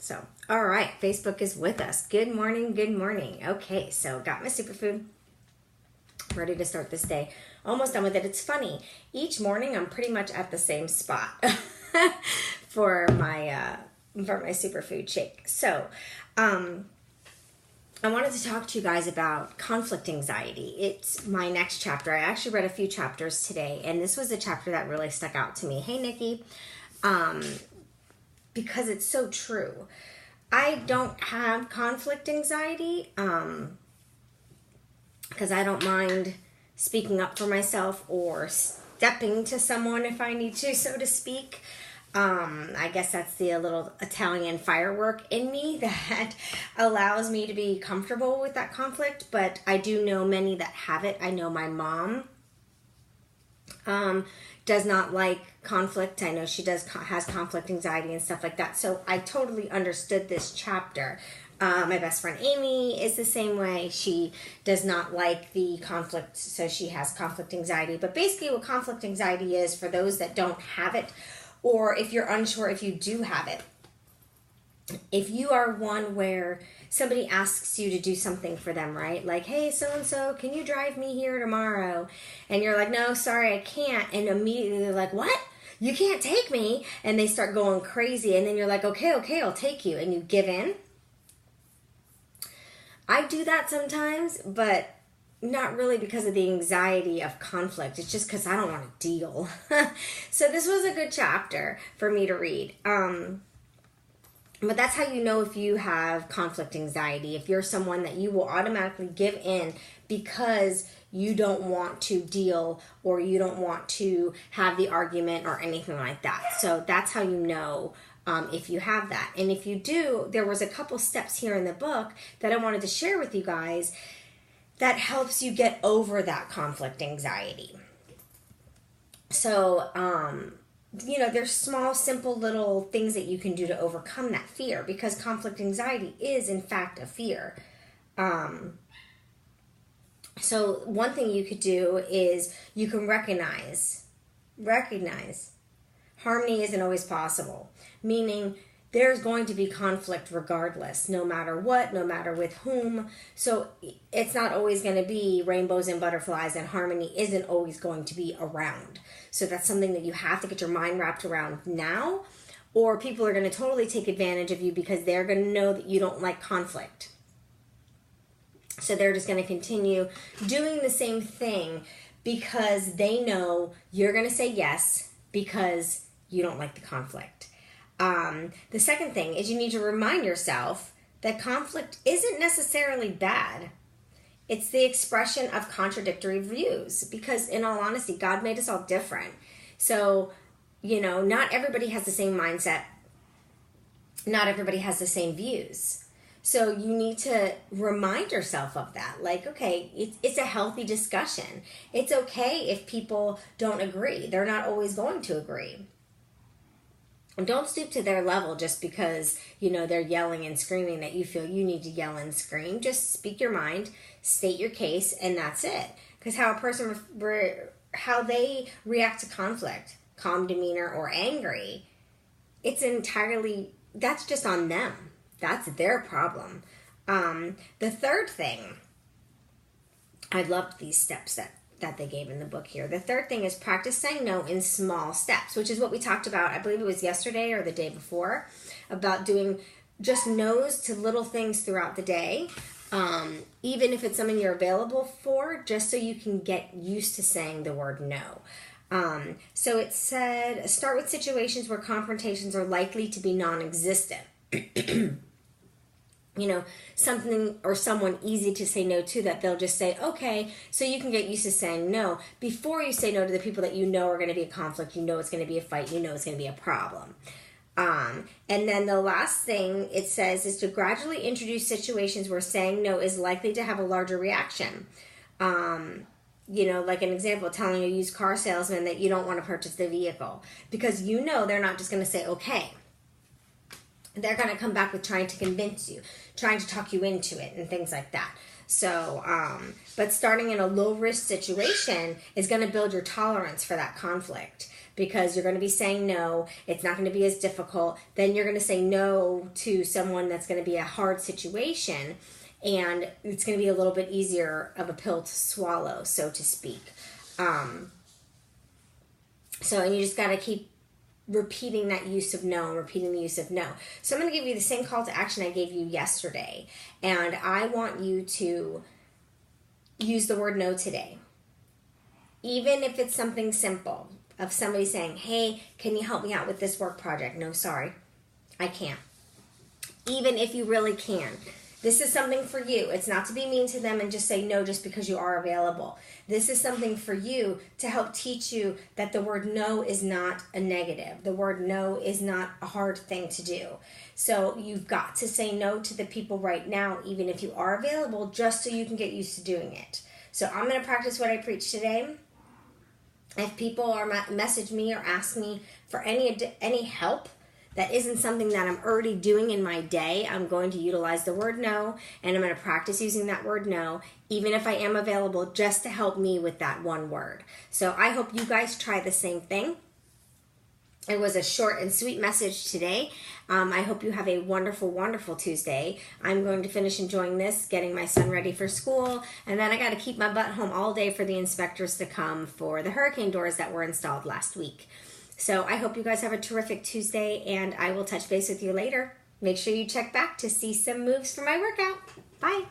So, all right, Facebook is with us. Good morning, good morning. Okay, so got my superfood. Ready to start this day. Almost done with it. It's funny. Each morning I'm pretty much at the same spot for my superfood shake. So, I wanted to talk to you guys about conflict anxiety. It's my next chapter. I actually read a few chapters today, and this was a chapter that really stuck out to me. Hey, Nikki. Because it's so true. I don't have conflict anxiety because I don't mind speaking up for myself or stepping to someone if I need to, so to speak. I guess that's the little Italian firework in me that allows me to be comfortable with that conflict, but I do know many that have it. I know my mom does not like conflict. I know she has conflict anxiety and stuff like that. So I totally understood this chapter. My best friend Amy is the same way. She does not like the conflict, so she has conflict anxiety. But basically what conflict anxiety is, for those that don't have it, or if you're unsure if you do have it, if you are one where somebody asks you to do something for them, right? Like, hey, so-and-so, can you drive me here tomorrow? And you're like, no, sorry, I can't. And immediately they're like, what? You can't take me? And they start going crazy. And then you're like, okay, I'll take you. And you give in. I do that sometimes, but not really because of the anxiety of conflict. It's just because I don't want to deal. So this was a good chapter for me to read. But that's how you know if you have conflict anxiety. If you're someone that you will automatically give in because you don't want to deal or you don't want to have the argument or anything like that. So that's how you know if you have that. And if you do, there was a couple steps here in the book that I wanted to share with you guys that helps you get over that conflict anxiety. So, there's small, simple little things that you can do to overcome that fear, because conflict anxiety is, in fact, a fear. So one thing you could do is you can recognize harmony isn't always possible, meaning there's going to be conflict regardless, no matter what, no matter with whom. So it's not always going to be rainbows and butterflies, and harmony isn't always going to be around. So that's something that you have to get your mind wrapped around now, or people are going to totally take advantage of you because they're going to know that you don't like conflict. So they're just going to continue doing the same thing because they know you're going to say yes because you don't like the conflict. The second thing is you need to remind yourself that conflict isn't necessarily bad. It's the expression of contradictory views, because in all honesty, God made us all different. So, not everybody has the same mindset. Not everybody has the same views. So you need to remind yourself of that. Like, okay, it's a healthy discussion. It's okay if people don't agree. They're not always going to agree. And don't stoop to their level just because, they're yelling and screaming that you feel you need to yell and scream. Just speak your mind, state your case, and that's it. Because how they react to conflict, calm demeanor or angry, that's just on them. That's their problem. The third thing, I loved these steps that they gave in the book here. The third thing is practice saying no in small steps, which is what we talked about, I believe it was yesterday or the day before, about doing just no's to little things throughout the day, even if it's something you're available for, just so you can get used to saying the word no. So it said, start with situations where confrontations are likely to be non-existent. Something or someone easy to say no to that they'll just say, okay, so you can get used to saying no before you say no to the people that you know are going to be a conflict, it's going to be a fight, it's going to be a problem. And then the last thing it says is to gradually introduce situations where saying no is likely to have a larger reaction. Like an example, telling a used car salesman that you don't want to purchase the vehicle, because they're not just going to say okay. They're going to come back with trying to convince you, trying to talk you into it, and things like that. So, but starting in a low risk situation is going to build your tolerance for that conflict, because you're going to be saying no. It's not going to be as difficult. Then you're going to say no to someone that's going to be a hard situation, and it's going to be a little bit easier of a pill to swallow, so to speak. And you just got to keep repeating that use of no and repeating the use of no. So I'm going to give you the same call to action I gave you yesterday. And I want you to use the word no today. Even if it's something simple of somebody saying, hey, can you help me out with this work project? No, sorry, I can't. Even if you really can. This is something for you. It's not to be mean to them and just say no just because you are available. This is something for you to help teach you that the word no is not a negative. The word no is not a hard thing to do. So you've got to say no to the people right now, even if you are available, just so you can get used to doing it. So I'm going to practice what I preach today. If people are message me or ask me for any help that isn't something that I'm already doing in my day, I'm going to utilize the word no, and I'm going to practice using that word no, even if I am available, just to help me with that one word. So I hope you guys try the same thing. It was a short and sweet message today. I hope you have a wonderful, wonderful Tuesday. I'm going to finish enjoying this, getting my son ready for school, and then I got to keep my butt home all day for the inspectors to come for the hurricane doors that were installed last week. So I hope you guys have a terrific Tuesday, and I will touch base with you later. Make sure you check back to see some moves for my workout. Bye.